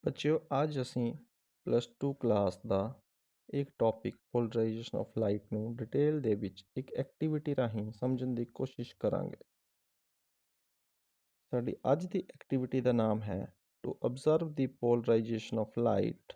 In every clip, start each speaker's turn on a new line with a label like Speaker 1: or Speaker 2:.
Speaker 1: ਬੱਚਿਓ ਅੱਜ ਅਸੀਂ +2 ਕਲਾਸ ਦਾ ਇੱਕ ਟੌਪਿਕ ਪੋਲਰਾਈਜੇਸ਼ਨ ਆਫ ਲਾਈਟ ਨੂੰ ਡਿਟੇਲ ਦੇ ਵਿੱਚ ਇੱਕ ਐਕਟੀਵਿਟੀ ਰਾਹੀਂ ਸਮਝਣ ਦੀ ਕੋਸ਼ਿਸ਼ ਕਰਾਂਗੇ। ਸਾਡੀ ਅੱਜ ਦੀ ਐਕਟੀਵਿਟੀ ਦਾ ਨਾਮ ਹੈ to observe the polarisation of light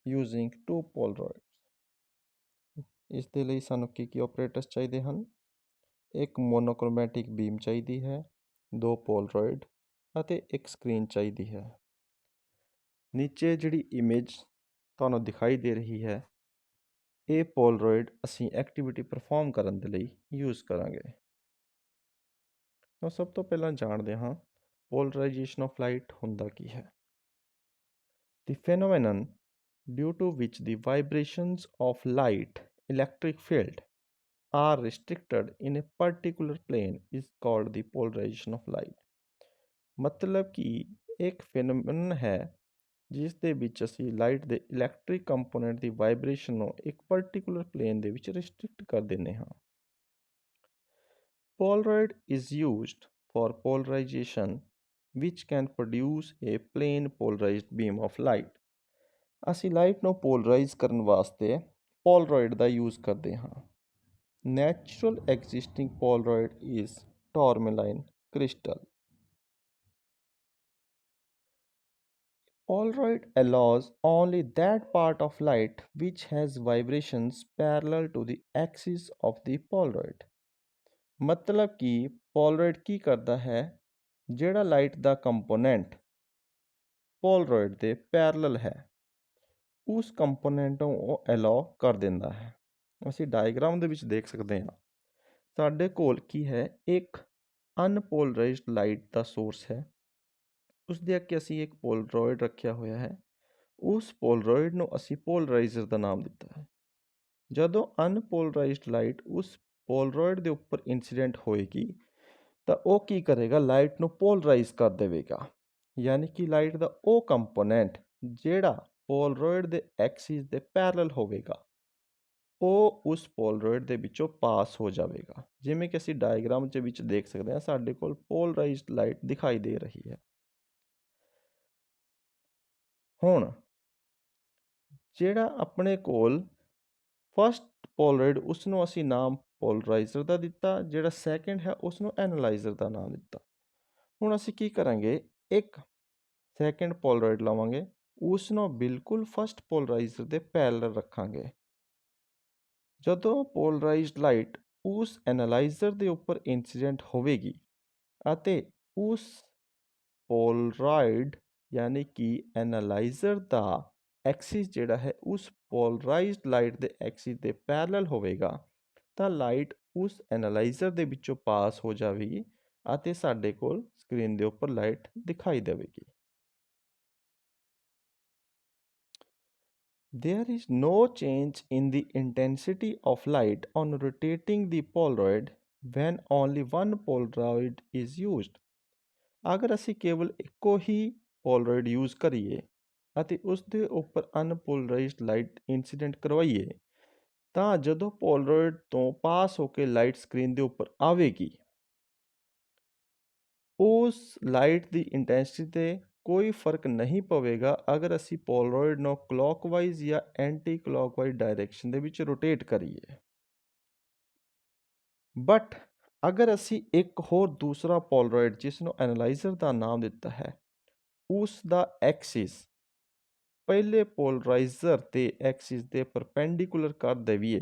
Speaker 1: using two polaroids. ਇਸ ਦੇ ਲਈ ਸਾਨੂੰ ਕੀ ਆਪਰੇਟਰਸ ਚਾਹੀਦੇ ਹਨ? ਇੱਕ ਮੋਨੋਕ੍ਰੋਮੈਟਿਕ ਬੀਮ ਚਾਹੀਦੀ ਹੈ, 2 ਪੋਲਰਾਇਡ ਅਤੇ ਇੱਕ ਸਕਰੀਨ ਚਾਹੀਦੀ ਹੈ। ਨੀਚੇ ਜਿਹੜੀ ਇਮੇਜ ਤੁਹਾਨੂੰ ਦਿਖਾਈ ਦੇ ਰਹੀ ਹੈ, ਇਹ ਪੋਲਰਾਇਡ ਅਸੀਂ ਐਕਟੀਵਿਟੀ ਪਰਫਾਰਮ ਕਰਨ ਦੇ ਲਈ ਯੂਜ਼ ਕਰਾਂਗੇ। ਤਾਂ ਸਭ ਤੋਂ ਪਹਿਲਾਂ ਜਾਣਦੇ ਹਾਂ ਪੋਲਰਾਈਜੇਸ਼ਨ ਆਫ ਲਾਈਟ ਹੁੰਦਾ ਕੀ ਹੈ। The phenomenon due to which the vibrations of light electric field are restricted in a particular plane is called the polarization of light। ਮਤਲਬ ਕਿ ਇੱਕ ਫੈਨੋਮੈਨਨ ਹੈ ਜਿਸ ਦੇ ਵਿੱਚ ਅਸੀਂ ਲਾਈਟ ਦੇ ਇਲੈਕਟ੍ਰਿਕ ਕੰਪੋਨੈਂਟ ਦੀ ਵਾਈਬ੍ਰੇਸ਼ਨ ਨੂੰ ਇੱਕ ਪਰਟੀਕੂਲਰ ਪਲੇਨ ਦੇ ਵਿੱਚ ਰਿਸਟ੍ਰਿਕਟ ਕਰ ਦਿੰਦੇ ਹਾਂ। Polaroid is used for polarization which can produce a plane polarized beam of light। ਅਸੀਂ ਲਾਈਟ ਨੂੰ ਪੋਲਰਾਈਜ਼ ਕਰਨ ਵਾਸਤੇ ਪੋਲਰਾਇਡ ਦਾ ਯੂਜ਼ ਕਰਦੇ ਹਾਂ। Natural existing polaroid is tourmaline crystal। Polaroid allows only that part of light which has vibrations parallel to the axis of the polaroid। ਮਤਲਬ ਕਿ ਪੋਲਰਾਇਡ ਕੀ ਕਰਦਾ ਹੈ, ਜਿਹੜਾ ਲਾਈਟ ਦਾ ਕੰਪੋਨੈਂਟ ਪੋਲਰਾਇਡ ਦੇ ਪੈਰਲਲ ਹੈ ਉਸ ਕੰਪੋਨੈਂਟ ਨੂੰ ਉਹ ਅਲਾਉ ਕਰ ਦਿੰਦਾ ਹੈ। ਅਸੀਂ ਡਾਇਗਰਾਮ ਦੇ ਵਿੱਚ ਦੇਖ ਸਕਦੇ ਹਾਂ, ਸਾਡੇ ਕੋਲ ਕੀ ਹੈ, ਇੱਕ ਅਨਪੋਲਰਾਈਜ਼ਡ ਲਾਈਟ ਦਾ ਸੋਰਸ ਹੈ, ਉਸ ਦੇ ਅੱਗੇ ਅਸੀਂ ਇੱਕ ਪੋਲਰਾਇਡ ਰੱਖਿਆ ਹੋਇਆ ਹੈ। ਉਸ ਪੋਲਰਾਇਡ ਨੂੰ ਅਸੀਂ ਪੋਲਰਾਈਜ਼ਰ ਦਾ ਨਾਮ ਦਿੱਤਾ ਹੈ। ਜਦੋਂ ਅਨਪੋਲਰਾਈਜ਼ਡ ਲਾਈਟ ਉਸ ਪੋਲਰਾਇਡ ਦੇ ਉੱਪਰ ਇੰਸੀਡੈਂਟ ਹੋਏਗੀ ਤਾਂ ਉਹ ਕੀ ਕਰੇਗਾ, ਲਾਈਟ ਨੂੰ ਪੋਲਰਾਈਜ਼ ਕਰ ਦੇਵੇਗਾ। ਯਾਨੀ ਕਿ ਲਾਈਟ ਦਾ ਉਹ ਕੰਪੋਨੈਂਟ ਜਿਹੜਾ ਪੋਲਰਾਇਡ ਦੇ ਐਕਸਿਸ ਦੇ ਪੈਰਲਲ ਹੋਵੇਗਾ ਉਹ ਉਸ ਪੋਲਰਾਇਡ ਦੇ ਵਿੱਚੋਂ ਪਾਸ ਹੋ ਜਾਵੇਗਾ। ਜਿਵੇਂ ਕਿ ਅਸੀਂ ਡਾਇਗਰਾਮ ਦੇ ਵਿੱਚ ਦੇਖ ਸਕਦੇ ਹਾਂ, ਸਾਡੇ ਕੋਲ ਪੋਲਰਾਈਜ਼ਡ ਲਾਈਟ ਦਿਖਾਈ ਦੇ ਰਹੀ ਹੈ। ਹੁਣ ਜਿਹੜਾ ਆਪਣੇ ਕੋਲ ਫਸਟ ਪੋਲਰਾਇਡ ਉਸ ਨੂੰ ਅਸੀਂ ਨਾਮ ਪੋਲਰਾਈਜ਼ਰ ਦਾ ਦਿੱਤਾ, ਜਿਹੜਾ ਸੈਕਿੰਡ ਹੈ ਉਸ ਨੂੰ ਐਨਾਲਾਈਜ਼ਰ ਦਾ ਨਾਮ ਦਿੱਤਾ। ਹੁਣ ਅਸੀਂ ਕੀ ਕਰਾਂਗੇ, ਇੱਕ ਸੈਕਿੰਡ ਪੋਲਰਾਇਡ ਲਵਾਂਗੇ, ਉਸ ਨੂੰ ਬਿਲਕੁਲ ਫਸਟ ਪੋਲਰਾਈਜ਼ਰ ਦੇ ਪੈਰਲਲ ਰੱਖਾਂਗੇ। ਜਦੋਂ ਪੋਲਰਾਈਜ਼ਡ ਲਾਈਟ ਉਸ ਐਨਾਲਾਈਜ਼ਰ ਦੇ ਉੱਪਰ ਇੰਸੀਡੈਂਟ ਹੋਵੇਗੀ ਅਤੇ ਉਸ ਪੋਲਰਾਇਡ ਯਾਨੀ ਕਿ ਐਨਾਲਾਈਜ਼ਰ ਦਾ ਐਕਸਿਸ ਜਿਹੜਾ ਹੈ ਉਸ ਪੋਲਰਾਈਜ਼ਡ ਲਾਈਟ ਦੇ ਐਕਸਿਸ ਦੇ ਪੈਰਲਲ ਹੋਵੇਗਾ ਤਾਂ ਲਾਈਟ ਉਸ ਐਨਾਲਾਈਜ਼ਰ ਦੇ ਵਿੱਚੋਂ ਪਾਸ ਹੋ ਜਾਵੇਗੀ ਅਤੇ ਸਾਡੇ ਕੋਲ ਸਕਰੀਨ ਦੇ ਉੱਪਰ ਲਾਈਟ ਦਿਖਾਈ ਦੇਵੇਗੀ। There is no change in the intensity of light on rotating the polaroid when only one polaroid is used। ਅਗਰ ਅਸੀਂ ਕੇਵਲ ਇੱਕੋ ਹੀ ਪੋਲਰਾਇਡ ਯੂਜ਼ ਕਰੀਏ ਅਤੇ ਉਸ ਦੇ ਉੱਪਰ ਅਨਪੋਲਰਾਈਜ਼ਡ ਲਾਈਟ ਇੰਸੀਡੈਂਟ ਕਰਵਾਈਏ ਤਾਂ ਜਦੋਂ ਪੋਲਰਾਇਡ ਤੋਂ ਪਾਸ ਹੋ ਕੇ ਲਾਈਟ ਸਕਰੀਨ ਦੇ ਉੱਪਰ ਆਵੇਗੀ ਉਸ ਲਾਈਟ ਦੀ ਇੰਟੈਂਸਿਟੀ 'ਤੇ ਕੋਈ ਫਰਕ ਨਹੀਂ ਪਵੇਗਾ ਅਗਰ ਅਸੀਂ ਪੋਲਰਾਇਡ ਨੂੰ ਕਲੌਕਵਾਈਜ਼ ਜਾਂ ਐਂਟੀ ਕਲੌਕਵਾਈਜ਼ ਡਾਇਰੈਕਸ਼ਨ ਦੇ ਵਿੱਚ ਰੋਟੇਟ ਕਰੀਏ। ਬਟ ਅਗਰ ਅਸੀਂ ਇੱਕ ਹੋਰ ਦੂਸਰਾ ਪੋਲਰਾਇਡ ਜਿਸ ਨੂੰ ਐਨਾਲਾਈਜ਼ਰ ਦਾ ਨਾਮ ਦਿੱਤਾ ਹੈ ਉਸ ਦਾ ਐਕਸਿਸ ਪਹਿਲੇ ਪੋਲਰਾਈਜ਼ਰ ਦੇ ਐਕਸਿਸ ਦੇ ਪਰਪੈਂਡੀਕੂਲਰ ਕਰ ਦੇਈਏ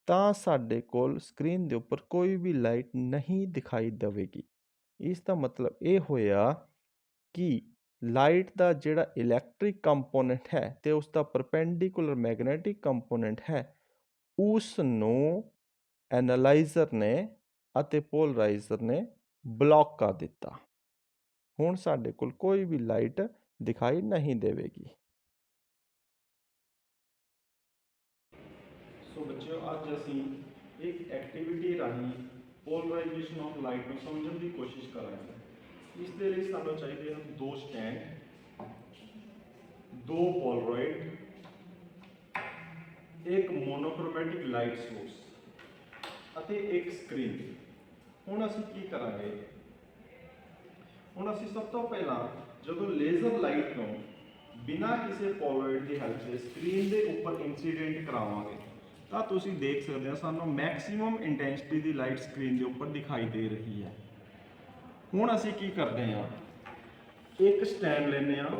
Speaker 1: ਤਾਂ ਸਾਡੇ ਕੋਲ ਸਕਰੀਨ ਦੇ ਉੱਪਰ ਕੋਈ ਵੀ ਲਾਈਟ ਨਹੀਂ ਦਿਖਾਈ ਦੇਵੇਗੀ। ਇਸ ਦਾ ਮਤਲਬ ਇਹ ਹੋਇਆ ਕਿ ਲਾਈਟ ਦਾ ਜਿਹੜਾ ਇਲੈਕਟ੍ਰਿਕ ਕੰਪੋਨੈਂਟ ਹੈ ਅਤੇ ਉਸ ਦਾ ਪਰਪੈਂਡੀਕੂਲਰ ਮੈਗਨੈਟਿਕ ਕੰਪੋਨੈਂਟ ਹੈ ਉਸ ਨੂੰ ਐਨਾਲਾਈਜ਼ਰ ਨੇ ਅਤੇ ਪੋਲਰਾਈਜ਼ਰ ਨੇ ਬਲੌਕ ਕਰ ਦਿੱਤਾ। ਹੁਣ ਸਾਡੇ ਕੋਲ ਕੋਈ ਵੀ ਲਾਈਟ ਦਿਖਾਈ ਨਹੀਂ ਦੇਵੇਗੀ। ਸੋ ਬੱਚਿਓ, ਅੱਜ ਅਸੀਂ ਇੱਕ ਐਕਟੀਵਿਟੀ ਰਾਹੀਂ ਪੋਲਰਾਈਜੇਸ਼ਨ ਆਫ ਲਾਈਟ ਨੂੰ ਸਮਝਣ ਦੀ ਕੋਸ਼ਿਸ਼ ਕਰਾਂਗੇ। ਇਸ ਦੇ ਲਈ ਸਾਨੂੰ ਚਾਹੀਦੇ ਹਨ 2 ਸਟੈਂਡ, 2 ਪੋਲਰਾਇਡ, ਇੱਕ ਮੋਨੋਕ੍ਰੋਮੈਟਿਕ ਲਾਈਟ ਸੋਰਸ ਅਤੇ ਇੱਕ ਸਕਰੀਨ। ਹੁਣ ਅਸੀਂ ਕੀ ਕਰਾਂਗੇ, ਹੁਣ ਅਸੀਂ ਸਭ ਤੋਂ ਪਹਿਲਾਂ ਜਦੋਂ ਲੇਜ਼ਰ ਲਾਈਟ ਨੂੰ ਬਿਨਾਂ ਕਿਸੇ ਪੋਲਰਾਇਡ ਦੀ ਹੈਲਪ ਦੇ ਸਕਰੀਨ ਦੇ ਉੱਪਰ ਇਨਸੀਡੈਂਟ ਕਰਾਵਾਂਗੇ ਤਾਂ ਤੁਸੀਂ ਦੇਖ ਸਕਦੇ ਹੋ ਸਾਨੂੰ ਮੈਕਸਿਮਮ ਇੰਟੈਂਸਿਟੀ ਦੀ ਲਾਈਟ ਸਕਰੀਨ ਦੇ ਉੱਪਰ ਦਿਖਾਈ ਦੇ ਰਹੀ ਹੈ। ਹੁਣ ਅਸੀਂ ਕੀ ਕਰਦੇ ਹਾਂ, ਇੱਕ ਸਟੈਂਡ ਲੈਂਦੇ ਹਾਂ,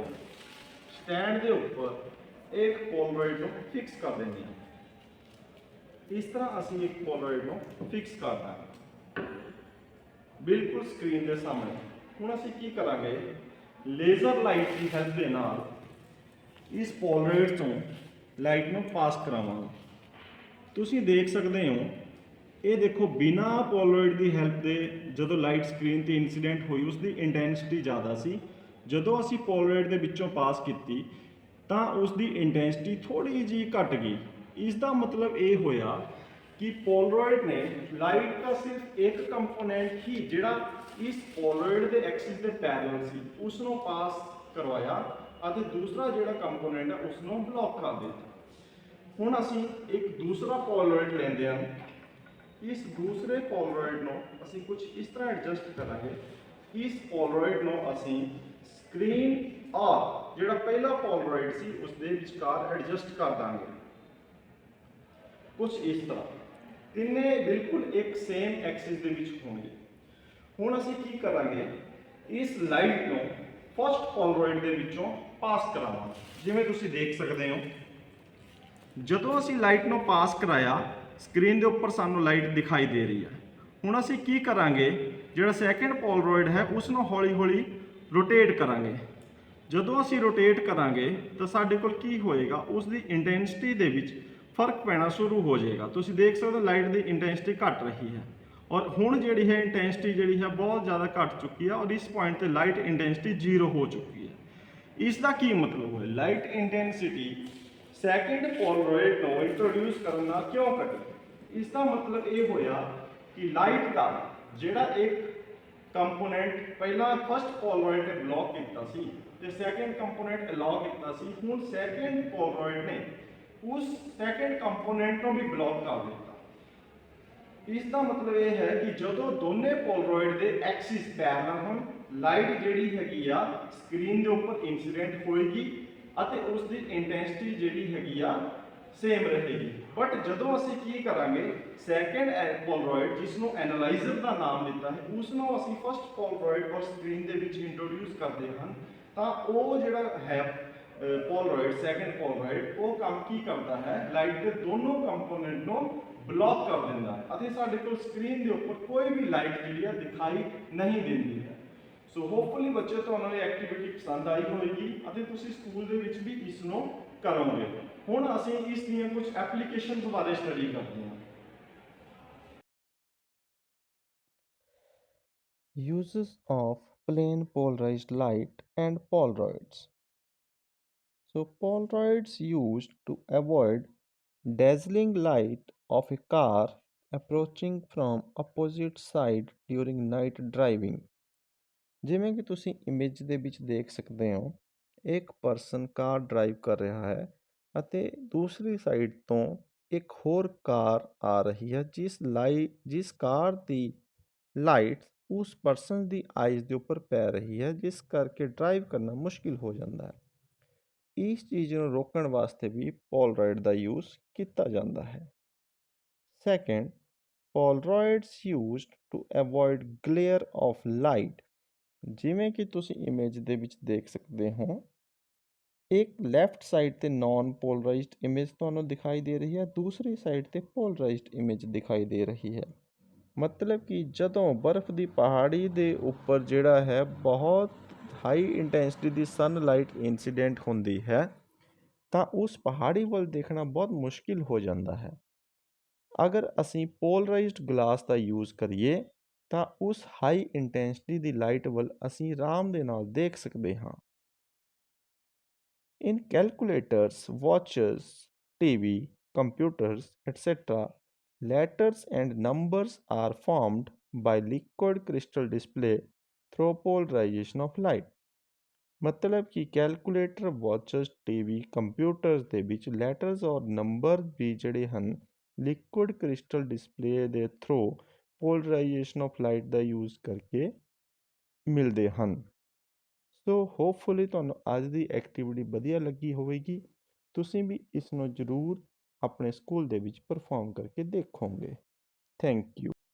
Speaker 1: ਸਟੈਂਡ ਦੇ ਉੱਪਰ ਇੱਕ ਪੋਲਰਾਇਡ ਨੂੰ ਫਿਕਸ ਕਰ ਦਿੰਦੇ ਹਾਂ। ਇਸ ਤਰ੍ਹਾਂ ਅਸੀਂ ਇੱਕ ਪੋਲਰਾਇਡ ਨੂੰ ਫਿਕਸ ਕਰ ਦਾਂਗੇ ਬਿਲਕੁਲ ਸਕਰੀਨ ਦੇ ਸਾਹਮਣੇ। ਹੁਣ ਅਸੀਂ ਕੀ ਕਰਾਂਗੇ, ਲੇਜ਼ਰ ਲਾਈਟ ਦੀ ਹੈਲਪ ਦੇ ਨਾਲ ਇਸ ਪੋਲਰਾਇਡ ਤੋਂ ਲਾਈਟ ਨੂੰ ਪਾਸ ਕਰਾਵਾਂਗੇ। ਤੁਸੀਂ ਦੇਖ ਸਕਦੇ ਹੋ, ਇਹ ਦੇਖੋ ਬਿਨਾਂ ਪੋਲਰਾਇਡ ਦੀ ਹੈਲਪ ਦੇ ਜਦੋਂ ਲਾਈਟ ਸਕਰੀਨ ਤੇ ਇਨਸੀਡੈਂਟ ਹੋਈ ਉਸ ਦੀ ਇੰਟੈਂਸਿਟੀ ਜ਼ਿਆਦਾ ਸੀ। ਜਦੋਂ ਅਸੀਂ ਪੋਲਰਾਇਡ ਦੇ ਵਿੱਚੋਂ ਪਾਸ ਕੀਤੀ ਤਾਂ ਉਸ ਦੀ ਇੰਟੈਂਸਿਟੀ ਥੋੜੀ ਜਿਹੀ ਘਟ ਗਈ। ਇਸ ਦਾ ਮਤਲਬ ਇਹ ਹੋਇਆ ਕਿ ਪੋਲਰਾਇਡ ਨੇ ਲਾਈਟ ਦਾ ਸਿਰਫ ਇੱਕ ਕੰਪੋਨੈਂਟ ਹੀ ਜਿਹੜਾ ਇਸ ਪੋਲਰਾਇਡ ਦੇ ਐਕਸਿਸ ਦੇ ਪੈਰਲਲ ਸੀ ਉਸ ਨੂੰ ਪਾਸ ਕਰਵਾਇਆ ਅਤੇ ਦੂਸਰਾ ਜਿਹੜਾ ਕੰਪੋਨੈਂਟ ਹੈ ਉਸ ਨੂੰ ਬਲੌਕ ਕਰ ਦਿੱਤਾ। ਹੁਣ ਅਸੀਂ ਇੱਕ ਦੂਸਰਾ ਪੋਲਰਾਇਡ ਲੈਂਦੇ ਹਾਂ। ਇਸ ਦੂਸਰੇ ਪੋਲਰਾਇਡ ਨੂੰ ਅਸੀਂ ਕੁਝ ਇਸ ਤਰ੍ਹਾਂ ਐਡਜਸਟ ਕਰਾਂਗੇ, ਇਸ ਪੋਲਰਾਇਡ ਨੂੰ ਅਸੀਂ ਸਕਰੀਨ ਔਰ ਜਿਹੜਾ ਪਹਿਲਾ ਪੋਲਰਾਇਡ ਸੀ ਉਸ ਦੇ ਵਿਚਕਾਰ ਐਡਜਸਟ ਕਰ ਦਾਂਗੇ ਕੁਝ ਇਸ ਤਰ੍ਹਾਂ। ਤਿੰਨੇ ਬਿਲਕੁਲ ਇੱਕ ਸੇਮ ਐਕਸਿਸ ਦੇ ਵਿੱਚ ਹੋਣਗੇ। ਹੁਣ ਅਸੀਂ ਕੀ ਕਰਾਂਗੇ, ਇਸ ਲਾਈਟ ਨੂੰ ਫਸਟ ਪੋਲਰਾਇਡ ਦੇ ਵਿੱਚੋਂ ਪਾਸ ਕਰਾਵਾਂਗੇ। ਜਿਵੇਂ ਤੁਸੀਂ ਦੇਖ ਸਕਦੇ ਹੋ, ਜਦੋਂ ਅਸੀਂ ਲਾਈਟ ਨੂੰ ਪਾਸ ਕਰਾਇਆ ਸਕਰੀਨ ਦੇ ਉੱਪਰ ਸਾਨੂੰ ਲਾਈਟ ਦਿਖਾਈ ਦੇ ਰਹੀ ਹੈ। ਹੁਣ ਅਸੀਂ ਕੀ ਕਰਾਂਗੇ, ਜਿਹੜਾ ਸੈਕੰਡ ਪੋਲਰਾਇਡ ਹੈ ਉਸ ਨੂੰ ਹੌਲੀ ਹੌਲੀ ਰੋਟੇਟ ਕਰਾਂਗੇ। ਜਦੋਂ ਅਸੀਂ ਰੋਟੇਟ ਕਰਾਂਗੇ ਤਾਂ ਸਾਡੇ ਕੋਲ ਕੀ ਹੋਏਗਾ, ਉਸ ਦੀ ਇੰਟੈਂਸਿਟੀ ਦੇ ਵਿੱਚ ਫਰਕ ਪੈਣਾ ਸ਼ੁਰੂ ਹੋ ਜਾਏਗਾ। ਤੁਸੀਂ ਦੇਖ ਸਕਦੇ ਹੋ ਲਾਈਟ ਦੀ ਇੰਟੈਂਸਿਟੀ ਘਟ ਰਹੀ ਹੈ ਔਰ ਹੁਣ ਜਿਹੜੀ ਹੈ ਇੰਟੈਂਸਿਟੀ ਜਿਹੜੀ ਹੈ ਬਹੁਤ ਜ਼ਿਆਦਾ ਘਟ ਚੁੱਕੀ ਹੈ ਔਰ ਇਸ ਪੁਆਇੰਟ ਤੇ ਲਾਈਟ ਇੰਟੈਂਸਿਟੀ 0 ਹੋ ਚੁੱਕੀ ਹੈ। ਇਸ ਦਾ ਕੀ ਮਤਲਬ ਹੋਇਆ, ਲਾਈਟ ਇੰਟੈਂਸਿਟੀ ਸੈਕੰਡ ਪੋਲਰਾਇਡ ਨੂੰ ਇੰਟਰੋਡਿਊਸ ਕਰਨ ਨਾਲ ਕਿਉਂ ਘਟੀ। ਇਸ ਦਾ ਮਤਲਬ ਇਹ ਹੋਇਆ ਕਿ ਲਾਈਟ ਦਾ ਜਿਹੜਾ ਇੱਕ ਕੰਪੋਨੈਂਟ ਪਹਿਲਾਂ ਫਸਟ ਪੋਲਰਾਇਡ ਨੇ ਬਲੌਕ ਕੀਤਾ ਸੀ ਤੇ ਸੈਕੰਡ ਕੰਪੋਨੈਂਟ ਅਲਾਉ ਕੀਤਾ ਸੀ, ਹੁਣ ਸੈਕੰਡ ਪੋਲਰਾਇਡ ਨੇ ਉਸ ਸੈਕੰਡ ਕੰਪੋਨੈਂਟ ਨੂੰ ਵੀ ਬਲੌਕ ਕਰ ਦਿੱਤਾ। ਇਸ ਦਾ ਮਤਲਬ ਇਹ ਹੈ ਕਿ ਜਦੋਂ ਦੋਨੇ ਪੋਲਰਾਇਡ ਦੇ ਐਕਸਿਸ ਪੈਰਲਲ ਹਨ, ਲਾਈਟ ਜਿਹੜੀ ਹੈਗੀ ਆ ਸਕਰੀਨ ਦੇ ਉੱਪਰ ਇਨਸੀਡੈਂਟ ਹੋਏਗੀ ਅਤੇ ਉਸ ਦੀ ਇੰਟੈਂਸਿਟੀ ਜਿਹੜੀ ਹੈਗੀ ਆ ਸੇਮ ਰਹੇਗੀ। ਬਟ ਜਦੋਂ ਅਸੀਂ ਕੀ ਕਰਾਂਗੇ, ਸੈਕੰਡ ਪੋਲਰਾਇਡ ਜਿਸ ਨੂੰ ਐਨਾਲਾਈਜ਼ਰ ਦਾ ਨਾਮ ਦਿੱਤਾ ਹੈ ਉਸ ਨੂੰ ਅਸੀਂ ਫਸਟ ਪੋਲਰਾਇਡ ਔਰ ਸਕਰੀਨ ਦੇ ਵਿੱਚ ਇੰਟਰੋਡਿਊਸ ਕਰਦੇ ਹਨ ਤਾਂ ਉਹ ਜਿਹੜਾ ਹੈ ਪੋਲਰਾਇਡ ਸੈਕੰਡ ਪੋਲਰਾਇਡ ਉਹ ਕੰਮ ਕੀ ਕਰਦਾ ਹੈ, ਲਾਈਟ ਦੇ ਦੋਨੋਂ ਕੰਪੋਨੈਂਟ ਨੂੰ ਬਲੌਕ ਕਰ ਦਿੰਦਾ ਹੈ ਅਤੇ ਸਾਡੇ ਕੋਲ ਸਕਰੀਨ ਦੇ ਉੱਪਰ ਕੋਈ ਵੀ ਲਾਈਟ ਜਿਹੜੀ ਆ ਦਿਖਾਈ ਨਹੀਂ ਦਿੰਦੀ ਹੈ। ਸੋ ਹੋਪਫੁਲੀ ਬੱਚੇ ਤੁਹਾਨੂੰ ਇਹ ਐਕਟੀਵਿਟੀ ਪਸੰਦ ਆਈ ਹੋਵੇਗੀ ਅਤੇ ਤੁਸੀਂ ਸਕੂਲ ਦੇ ਵਿੱਚ ਵੀ ਇਸ ਨੂੰ ਕਰੋਗੇ। ਹੁਣ ਅਸੀਂ ਇਸ ਦੀਆਂ ਕੁਝ ਐਪਲੀਕੇਸ਼ਨਸ ਬਾਰੇ ਸਟੱਡੀ ਕਰਦੇ ਹਾਂ।
Speaker 2: Uses of plain polarized light and Polaroids. So, Polaroids used to avoid dazzling light of a car approaching from opposite side during night driving. ਜਿਵੇਂ ਕਿ ਤੁਸੀਂ ਇਮੇਜ ਦੇ ਵਿੱਚ ਦੇਖ ਸਕਦੇ ਹੋ, ਇੱਕ ਪਰਸਨ ਕਾਰ ਡਰਾਈਵ ਕਰ ਰਿਹਾ ਹੈ ਅਤੇ ਦੂਸਰੀ ਸਾਈਡ ਤੋਂ ਇੱਕ ਹੋਰ ਕਾਰ ਆ ਰਹੀ ਹੈ ਜਿਸ ਕਾਰ ਦੀ ਲਾਈਟ ਉਸ ਪਰਸਨ ਦੀ ਆਈਜ਼ ਦੇ ਉੱਪਰ ਪੈ ਰਹੀ ਹੈ, ਜਿਸ ਕਰਕੇ ਡਰਾਈਵ ਕਰਨਾ ਮੁਸ਼ਕਿਲ ਹੋ ਜਾਂਦਾ ਹੈ। ਇਸ ਚੀਜ਼ ਨੂੰ ਰੋਕਣ ਵਾਸਤੇ ਵੀ ਪੋਲਰਾਇਡ ਦਾ ਯੂਜ਼ ਕੀਤਾ ਜਾਂਦਾ ਹੈ। Second, polaroids used to avoid glare of light. ਜਿਵੇਂ ਕਿ ਤੁਸੀਂ ਇਮੇਜ ਦੇ ਵਿੱਚ ਦੇਖ ਸਕਦੇ ਹੋ, ਇੱਕ ਲੈਫਟ ਸਾਈਡ ਤੇ ਨਾਨ ਪੋਲਰਾਈਜ਼ਡ ਇਮੇਜ ਤੁਹਾਨੂੰ ਦਿਖਾਈ ਦੇ ਰਹੀ ਹੈ, ਦੂਸਰੀ ਸਾਈਡ ਤੇ ਪੋਲਰਾਈਜ਼ਡ ਇਮੇਜ ਦਿਖਾਈ ਦੇ ਰਹੀ ਹੈ। ਮਤਲਬ ਕਿ ਜਦੋਂ ਬਰਫ਼ ਦੀ ਪਹਾੜੀ ਦੇ ਉੱਪਰ ਜਿਹੜਾ ਹੈ ਬਹੁਤ ਹਾਈ ਇੰਟੈਂਸਿਟੀ ਦੀ ਸਨਲਾਈਟ ਇਨਸੀਡੈਂਟ ਹੁੰਦੀ ਹੈ ਤਾਂ ਉਸ ਪਹਾੜੀ ਵੱਲ ਦੇਖਣਾ ਬਹੁਤ ਮੁਸ਼ਕਿਲ ਹੋ ਜਾਂਦਾ ਹੈ। ਅਗਰ ਅਸੀਂ ਪੋਲਰਾਈਜ਼ਡ ਗਲਾਸ ਦਾ ਯੂਜ਼ ਕਰੀਏ ਤਾਂ ਉਸ ਹਾਈ ਇੰਟੈਂਸਿਟੀ ਦੀ ਲਾਈਟ ਵੱਲ ਅਸੀਂ ਆਰਾਮ ਦੇ ਨਾਲ ਦੇਖ ਸਕਦੇ ਹਾਂ। In calculators, watches, TV, computers, etc., letters and numbers are formed by liquid crystal display through polarization of light. ਮਤਲਬ ਕਿ ਕੈਲਕੂਲੇਟਰ, ਵਾਚਸ, ਟੀਵੀ, ਕੰਪਿਊਟਰਸ ਦੇ ਵਿੱਚ ਲੈਟਰਸ ਔਰ ਨੰਬਰ ਵੀ ਜਿਹੜੇ ਹਨ ਲਿਕੁਇਡ ਕ੍ਰਿਸਟਲ ਡਿਸਪਲੇ ਦੇ through polarisation of light the use ਕਰਕੇ ਮਿਲਦੇ ਹਨ।
Speaker 1: ਸੋ ਹੋਪਫੁਲੀ ਤੁਹਾਨੂੰ ਅੱਜ ਦੀ ਐਕਟੀਵਿਟੀ ਵਧੀਆ ਲੱਗੀ ਹੋਵੇਗੀ। ਤੁਸੀਂ ਵੀ ਇਸ ਨੂੰ ਜ਼ਰੂਰ ਆਪਣੇ ਸਕੂਲ ਦੇ ਵਿੱਚ ਪਰਫਾਰਮ ਕਰਕੇ ਦੇਖੋਗੇ। Thank you.